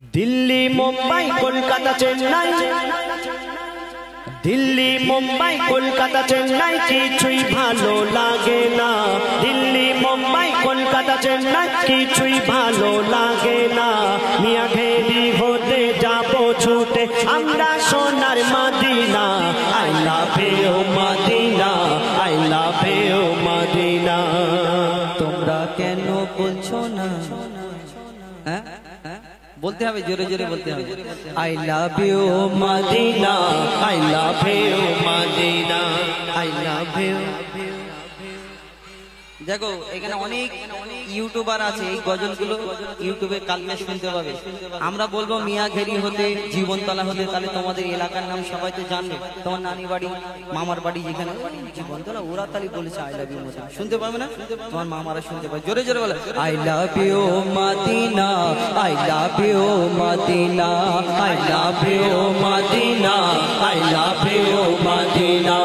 दिल्ली मुंबई कोलकाता चेन्नई दिल्ली मुंबई कोलकाता चेन्नई किछुई भालो लागे ना। दिल्ली मुंबई कोलकाता चेन्नई किछुई भालो लागे ना। मिया घेरी होते जाबो छूटे आमरा सोनार मदीना। आई लाभ यू मदीना, आई लाभ यू मदीना। তোমরা কেন বলছো না? बोलते हैं जोरे जोरे बोलते हैं I love you Madina, I love you Madina, I love you. देखो এখানে অনেক ইউটিউবার আছে, এই গজলগুলো ইউটিউবে কালকে শুনতে পাবে। আমরা বলবো মিয়া ঘেরি হতে জীবনতলা হতে, তাহলে তোমাদের এলাকার নাম সবাই তো জানবে। তোমার নানি বাড়ি মামার বাড়ি যেখানে জীবনতলা, ওরা তাহলে বলেছে আই লাভ ইউ মদিনা, শুনতে পাবে না? তোমার মামারা শুনতে পাবে, জোরে জোরে বলে I love you Medina, I love you Medina, I love you Medina, I love you Medina.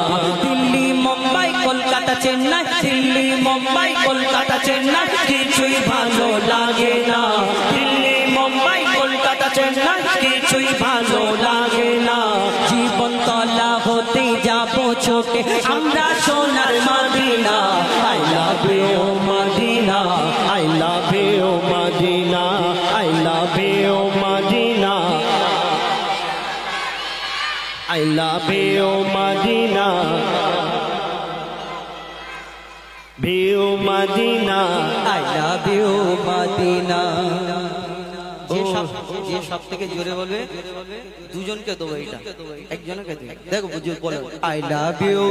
Delhi Mumbai Kolkata Chennai, Delhi Mumbai Kolkata Chennai কিছুই ভালো লাগে না। দিল্লি মুম্বাই কলকাতা চেন্নাই কিছুই ভালো লাগে না। জীবনতলা হতে যাবো ছোটে আমরা সোনার Madina. I love you Medina, I love you Medina, I love you Medina, I love you Madina, view Madina, I love you Madina. যে সব থেকে জোরে বলবে দুজনকে দেবো, এটা একজনকে দেবো। দেখো বলো আই লাভ ইউ।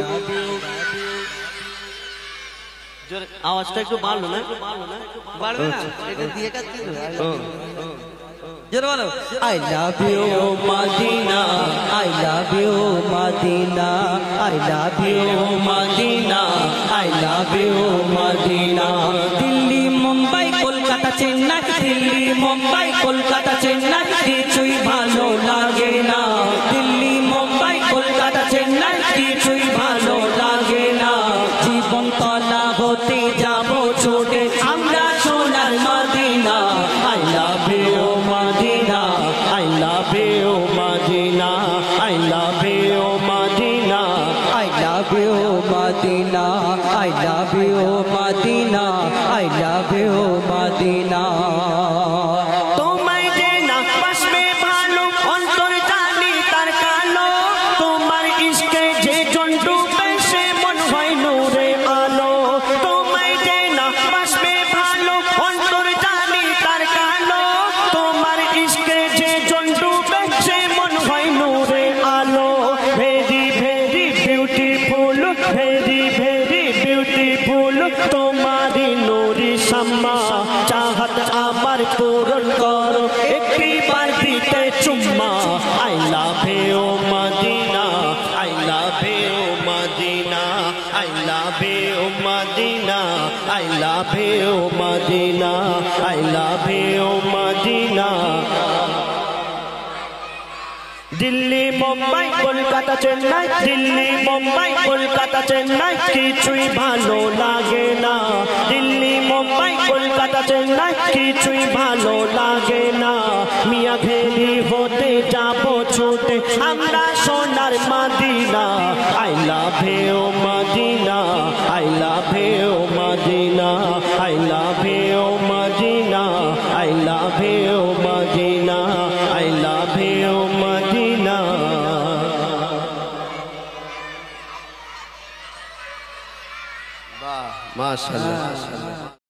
আওয়াজটা একটু বাড়লো না? বাড়বে না, এটা দিয়ে কাটতে জোরে বলো I love you Medina, I love you Medina, I love you Medina, I love you Medina. Delhi Mumbai Kolkata Chennai, Delhi Mumbai Kolkata Chennai কিছুই ভালো লাগে না। দিল্লি মুম্বাই কলকাতা চেন্নাই কিছুই ভালো লাগে না। জীবনতলা হতে যাবো ছোটে আমরা সোনার Madina. I love you Madina, I love you Madina, I love you Madina, I love you Madina, I love you Madina, I love you Madina। তোমায় যে না বাসবে ভালো অন্তর জানি তার কালো। তোমার ইশকে যে জন ডুবে সে মন হয় নূরে আলো। তোমায় যে না বাসবে ভালো অন্তর জানি তার কালো। তোমার ইশকে যে জন ডুবে সে মন হয় নূরে আলো। Very very beautiful, very very beautiful তোমারি নুরি শাম্মা। চাহত আমার পূরণ করো একটি বার দিতে চুম্মা। I love you Medina, I love you Medina, I love you Medina, I love you Medina, I love you Medina. Delhi Mumbai Kolkata Chennai, Delhi Mumbai Kolkata Chennai কিছুই ভালো লাগে না। দিল্লি মুম্বাই কলকাতা চেন্নাই কিছুই ভালো লাগে না। মিয়া ঘেরি হতে যাবো ছুটে আমরা সোনার Madina. I love you Medina, I love you Medina, I love you Medina, I love you Medina, I love you Madina. বাহ, মাশাআল্লাহ।